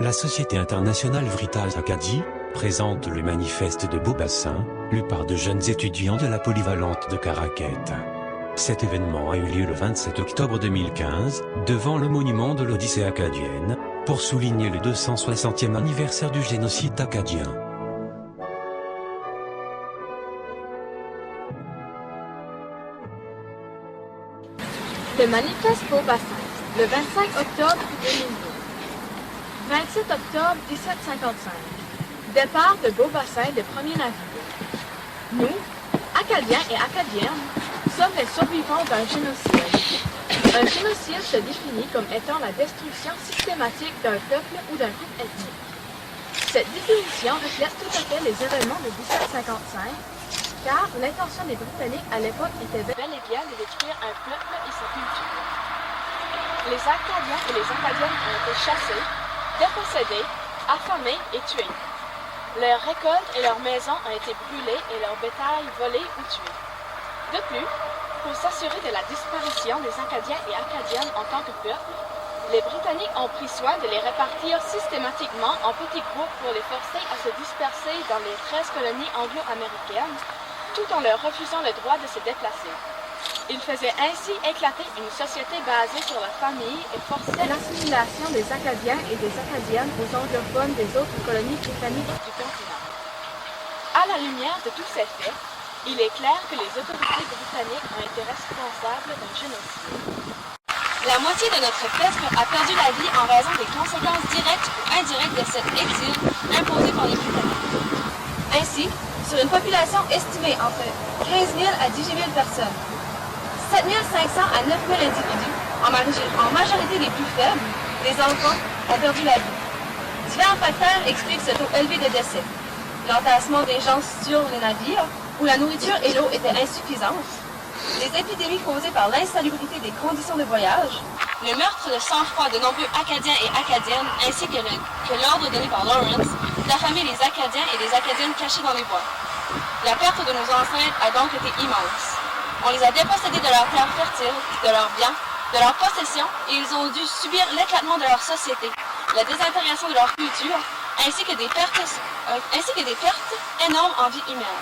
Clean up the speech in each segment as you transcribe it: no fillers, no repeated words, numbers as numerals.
La Société internationale Vritas Acadie présente le manifeste de Beaubassin, lu par de jeunes étudiants de la polyvalente de Caraquette. Cet événement a eu lieu le 27 octobre 2015, devant le monument de l'Odyssée acadienne, pour souligner le 260e anniversaire du génocide acadien. Le manifeste Beaubassin, le 25 octobre 2002. 27 octobre 1755. Départ de Beaubassin de premier navire. Nous, Acadiens et Acadiennes, sommes les survivants d'un génocide. Un génocide se définit comme étant la destruction systématique d'un peuple ou d'un groupe ethnique. Cette définition reflète tout à fait les événements de 1755, car l'intention des Britanniques à l'époque était bel et bien de détruire un peuple et sa culture. Les Acadiens et les Acadiennes ont été chassés, dépossédés, affamés et tués. Leurs récoltes et leurs maisons ont été brûlées et leur bétail volé ou tué. De plus, pour s'assurer de la disparition des Acadiens et Acadiennes en tant que peuple, les Britanniques ont pris soin de les répartir systématiquement en petits groupes pour les forcer à se disperser dans les 13 colonies anglo-américaines, tout en leur refusant le droit de se déplacer. Ils faisaient ainsi éclater une société basée sur la famille et forçaient l'assimilation des Acadiens et des Acadiennes aux anglophones des autres colonies britanniques du continent. À la lumière de tous ces faits, il est clair que les autorités britanniques ont été responsables d'un génocide. La moitié de notre peuple a perdu la vie en raison des conséquences directes ou indirectes de cet exil imposé par les Britanniques. Ainsi, sur une population estimée entre 15 000 à 18 000 personnes, 7 500 à 9 000 individus, en majorité les plus faibles, les enfants, ont perdu la vie. Différents facteurs expliquent ce taux élevé de décès. L'entassement des gens sur les navires, où la nourriture et l'eau étaient insuffisantes, les épidémies causées par l'insalubrité des conditions de voyage, le meurtre de sang-froid de nombreux Acadiens et Acadiennes, ainsi que l'ordre donné par Lawrence d'affamer les Acadiens et les Acadiennes cachés dans les bois. La perte de nos ancêtres a donc été immense. On les a dépossédés de leurs terres fertiles, de leurs biens, de leurs possessions, et ils ont dû subir l'éclatement de leur société, la désintégration de leur culture, ainsi que des pertes énormes en vie humaine.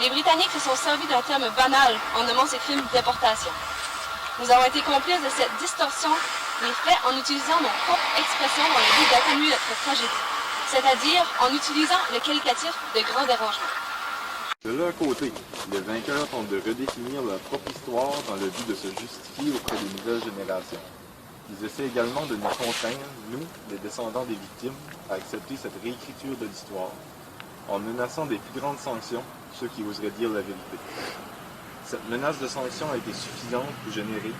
Les Britanniques se sont servis d'un terme banal en nommant ces crimes de déportation. Nous avons été complices de cette distorsion des faits en utilisant nos propres expressions dans le but d'atténuer notre tragédie, c'est-à-dire en utilisant le qualificatif de grand dérangement. De leur côté, les vainqueurs tentent de redéfinir leur propre histoire dans le but de se justifier auprès des nouvelles générations. Ils essaient également de nous contraindre, nous, les descendants des victimes, à accepter cette réécriture de l'histoire, en menaçant des plus grandes sanctions ceux qui oseraient dire la vérité. Cette menace de sanctions a été suffisante pour générer,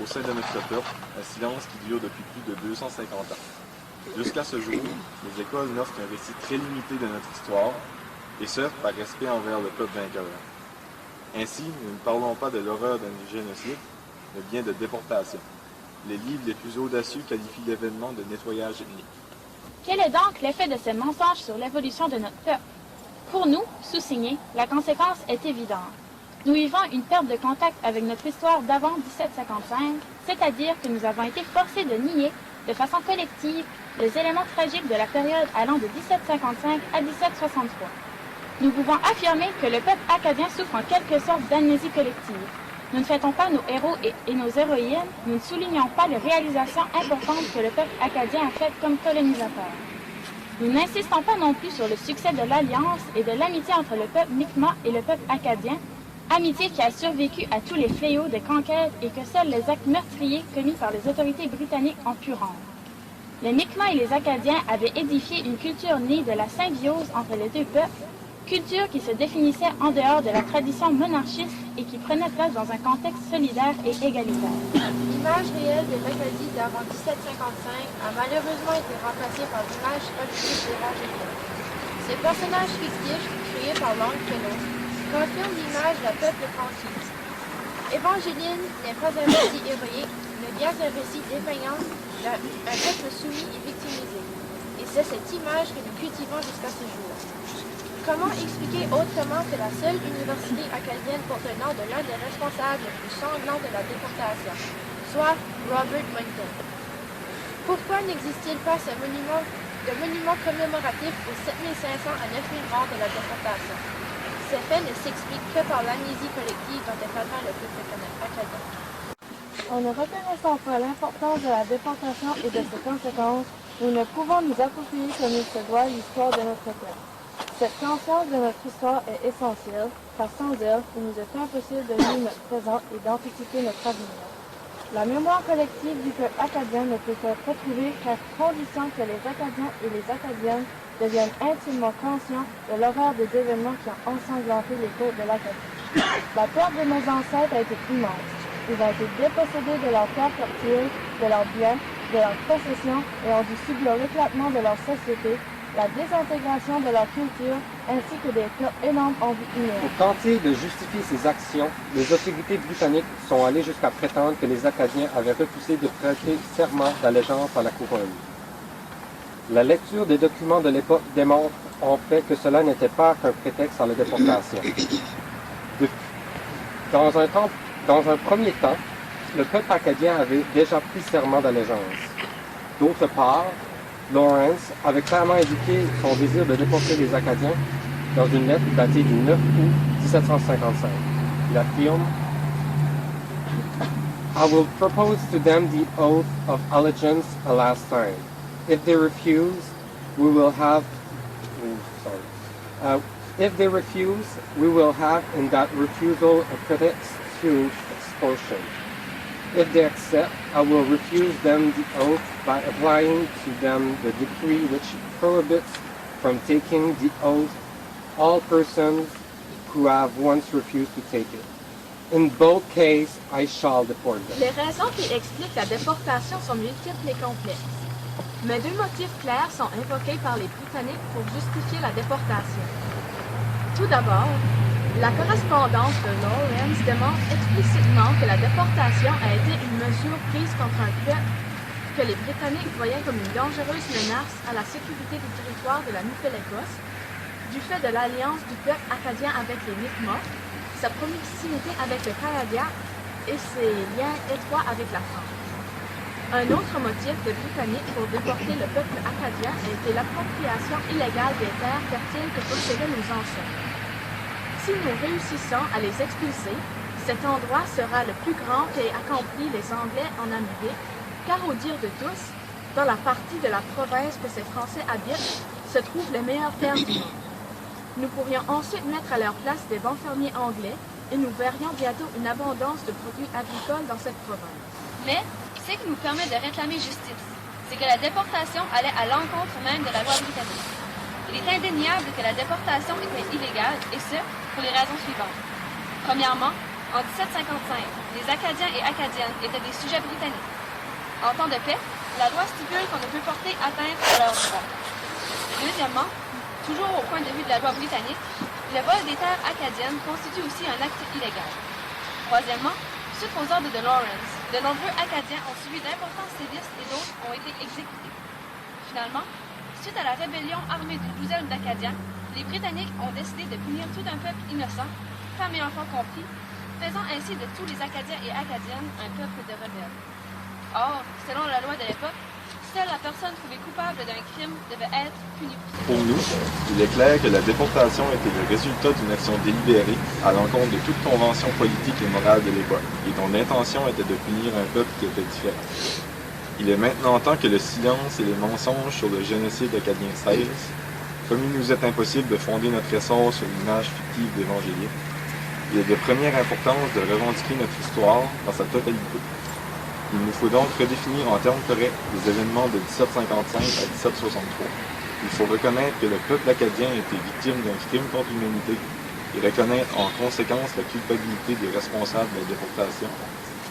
au sein de notre peuple, un silence qui dure depuis plus de 250 ans. Jusqu'à ce jour, les écoles n'offrent qu'un récit très limité de notre histoire, et ce, par respect envers le peuple vainqueur. Ainsi, nous ne parlons pas de l'horreur d'un génocide, mais bien de déportation. Les livres les plus audacieux qualifient l'événement de nettoyage ethnique. Quel est donc l'effet de ces mensonges sur l'évolution de notre peuple? Pour nous, sous-signés, la conséquence est évidente. Nous vivons une perte de contact avec notre histoire d'avant 1755, c'est-à-dire que nous avons été forcés de nier, de façon collective, les éléments tragiques de la période allant de 1755 à 1763. Nous pouvons affirmer que le peuple acadien souffre en quelque sorte d'amnésie collective. Nous ne fêtons pas nos héros et nos héroïnes, nous ne soulignons pas les réalisations importantes que le peuple acadien a faites comme colonisateur. Nous n'insistons pas non plus sur le succès de l'alliance et de l'amitié entre le peuple Mi'kmaq et le peuple acadien, amitié qui a survécu à tous les fléaux de conquête et que seuls les actes meurtriers commis par les autorités britanniques ont pu rendre. Les Mi'kmaq et les Acadiens avaient édifié une culture née de la symbiose entre les deux peuples, culture qui se définissait en dehors de la tradition monarchiste et qui prenait place dans un contexte solidaire et égalitaire. L'image réelle de l'Acadie d'avant 1755 a malheureusement été remplacée par l'image politique des Rajoutés. Ces personnages fictifs, créés par l'oncle Penaud, confirment l'image d'un peuple tranquille. Évangéline n'est pas un récit héroïque, mais bien un récit dépeignant d'un peuple soumis et victimisé. Et c'est cette image que nous cultivons jusqu'à ce jour. Comment expliquer autrement que la seule université acadienne porte le nom de l'un des responsables les plus sanglants de la déportation, soit Robert Moncton? Pourquoi n'existe-t-il pas ce monument de monuments commémoratifs aux 7500 à 9000 morts de la déportation. Ces faits ne s'expliquent que par l'amnésie collective dont est atteint le peuple acadien. En ne reconnaissant pas l'importance de la déportation et de ses conséquences, nous ne pouvons nous approprier comme il se doit l'histoire de notre peuple. Cette conscience de notre histoire est essentielle, car sans elle, il nous est impossible de vivre notre présent et d'anticiper notre avenir. La mémoire collective du peuple acadien ne peut être retrouvée qu'à condition que les Acadiens et les Acadiennes deviennent intimement conscients de l'horreur des événements qui ont ensanglanté les côtes de l'Acadie. La perte de nos ancêtres a été immense. Ils ont été dépossédés de leurs terres fertiles, de leurs biens, de leurs possessions et ont dû subir l'éclatement de leur société, la désintégration de leur culture, ainsi que des pertes énormes en vie humaine. Pour tenter de justifier ces actions, les autorités britanniques sont allées jusqu'à prétendre que les Acadiens avaient refusé de prêter serment d'allégeance à la couronne. La lecture des documents de l'époque démontre en fait que cela n'était pas qu'un prétexte à la déportation. Dans un premier temps, le peuple acadien avait déjà pris serment d'allégeance. D'autre part, Lawrence avait clairement indiqué son désir de déporter les Acadiens dans une lettre datée du 9 août 1755. Il affirme « I will propose to them the oath of allegiance a last time. If they refuse, we will have in that refusal a pretext to expulsion. If they accept, I will refuse them the oath by applying to them the decree which prohibits from taking the oath all persons who have once refused to take it. In both cases, I shall deport them. Les raisons qui expliquent la déportation sont multiples et complexes. Mais deux motifs clairs sont invoqués par les Britanniques pour justifier la déportation. Tout d'abord, la correspondance de Lawrence démontre explicitement que la déportation a été une mesure prise contre un peuple que les Britanniques voyaient comme une dangereuse menace à la sécurité du territoire de la Nouvelle-Écosse, du fait de l'alliance du peuple acadien avec les Mi'kmaq, sa proximité avec le Canada et ses liens étroits avec la France. Un autre motif des Britanniques pour déporter le peuple acadien a été l'appropriation illégale des terres fertiles que possédaient nos ancêtres. Si nous réussissons à les expulser, cet endroit sera le plus grand qu'aient accompli les Anglais en Amérique, car au dire de tous, dans la partie de la province que ces Français habitent, se trouvent les meilleures terres du monde. Nous pourrions ensuite mettre à leur place des bons fermiers anglais, et nous verrions bientôt une abondance de produits agricoles dans cette province. Mais, ce qui nous permet de réclamer justice, c'est que la déportation allait à l'encontre même de la loi britannique. Il est indéniable que la déportation était illégale, et ce, pour les raisons suivantes. Premièrement, en 1755, les Acadiens et Acadiennes étaient des sujets britanniques. En temps de paix, la loi stipule qu'on ne peut porter atteinte à leurs droits. Deuxièmement, toujours au point de vue de la loi britannique, le vol des terres acadiennes constitue aussi un acte illégal. Troisièmement, suite aux ordres de Lawrence, de nombreux Acadiens ont subi d'importants sévices et d'autres ont été exécutés. Finalement, suite à la rébellion armée d'une douzaine d'Acadiens, les Britanniques ont décidé de punir tout un peuple innocent, femmes et enfants compris, faisant ainsi de tous les Acadiens et Acadiennes un peuple de rebelles. Or, selon la loi de l'époque, seule la personne trouvée coupable d'un crime devait être punie. Pour nous, il est clair que la déportation était le résultat d'une action délibérée à l'encontre de toute convention politique et morale de l'époque, et dont l'intention était de punir un peuple qui était différent. Il est maintenant temps que le silence et les mensonges sur le génocide acadien cessent. Comme il nous est impossible de fonder notre essor sur l'image fictive d'Évangéliste, il est de première importance de revendiquer notre histoire dans sa totalité. Il nous faut donc redéfinir en termes corrects les événements de 1755 à 1763. Il faut reconnaître que le peuple acadien a été victime d'un crime contre l'humanité et reconnaître en conséquence la culpabilité des responsables de la déportation,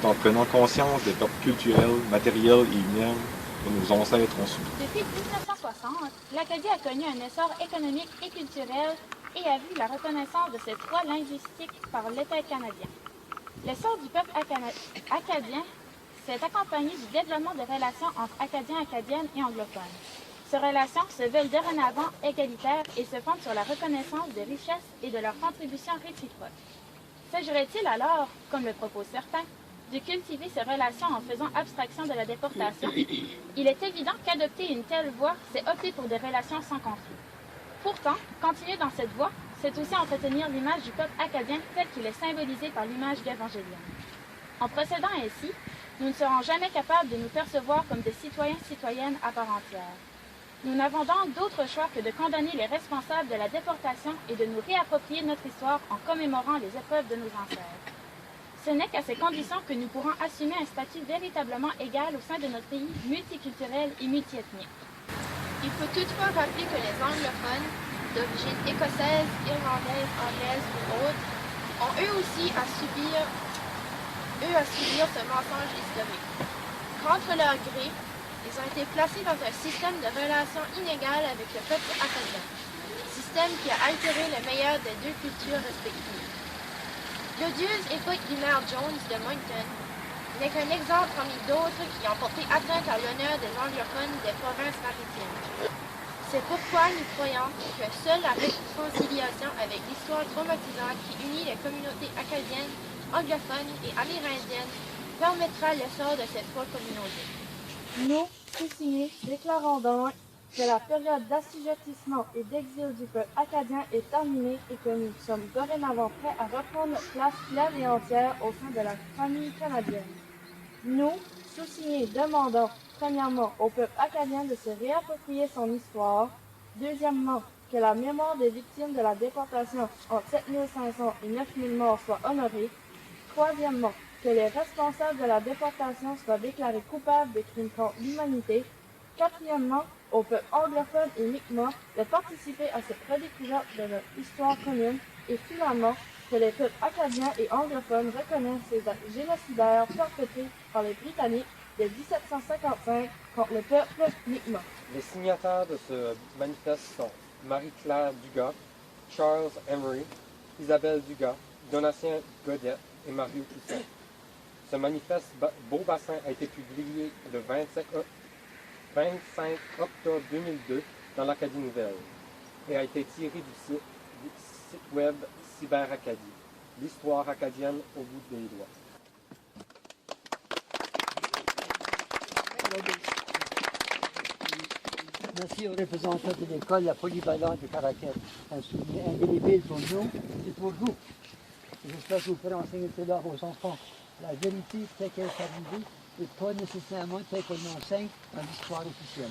tout en prenant conscience des pertes culturelles, matérielles et humaines que nos ancêtres ont subies. Depuis 1960, l'Acadie a connu un essor économique et culturel et a vu la reconnaissance de ses droits linguistiques par l'État canadien. L'essor du peuple acadien s'est accompagné du développement de relations entre Acadiens, Acadiennes et anglophones. Ces relations se veulent dorénavant égalitaires et se fondent sur la reconnaissance des richesses et de leurs contributions réciproques. S'agirait-il alors, comme le proposent certains, de cultiver ces relations en faisant abstraction de la déportation, il est évident qu'adopter une telle voie, c'est opter pour des relations sans conflit. Pourtant, continuer dans cette voie, c'est aussi entretenir l'image du peuple acadien tel qu'il est symbolisé par l'image d'Évangélion. En procédant ainsi, nous ne serons jamais capables de nous percevoir comme des citoyens-citoyennes à part entière. Nous n'avons donc d'autre choix que de condamner les responsables de la déportation et de nous réapproprier notre histoire en commémorant les épreuves de nos ancêtres. Ce n'est qu'à ces conditions que nous pourrons assumer un statut véritablement égal au sein de notre pays multiculturel et multiethnique. Il faut toutefois rappeler que les anglophones, d'origine écossaise, irlandaise, anglaise ou autre, ont eux aussi à subir ce mensonge historique. Contre leur gré, ils ont été placés dans un système de relations inégales avec le peuple acadien, système qui a altéré le meilleur des deux cultures respectives. L'odieuse époque du maire Jones de Moncton n'est qu'un exemple parmi d'autres qui ont porté atteinte à l'honneur des anglophones des provinces maritimes. C'est pourquoi nous croyons que seule la réconciliation avec l'histoire traumatisante qui unit les communautés acadiennes, anglophones et amérindiennes permettra l'essor de cette folle communauté. Nous, Soussignés, déclarons donc que la période d'assujettissement et d'exil du peuple acadien est terminée et que nous sommes dorénavant prêts à reprendre notre place pleine et entière au sein de la famille canadienne. Nous, Soussignés, demandons, premièrement, au peuple acadien de se réapproprier son histoire, deuxièmement, que la mémoire des victimes de la déportation entre 7500 et 9000 morts soit honorée, troisièmement, que les responsables de la déportation soient déclarés coupables de crimes contre l'humanité, quatrièmement, au peuple anglophone et Mi'kmaq de participer à cette redécouverte de notre histoire commune, et finalement, que les peuples acadiens et anglophones reconnaissent ces actes génocidaires perpétrés par les Britanniques de 1755 contre le peuple Mi'kmaq. Les signataires de ce manifeste sont Marie-Claire Dugas, Charles Emery, Isabelle Dugas, Donatien Godet et Mario Toussaint. Ce manifeste Beaubassin a été publié le 25 octobre 2002 dans l'Acadie Nouvelle et a été tiré du site web Cyber-Acadie, l'histoire acadienne au bout des doigts. Merci aux représentants de l'école La Polyvalente de Caraquet. Un souvenir indélébile pour nous et pour vous. J'espère que vous pourrez enseigner cela à vos enfants. La vérité telle qu'elle est arrivée et pas nécessairement telle qu'on l'enseigne dans l'histoire officielle.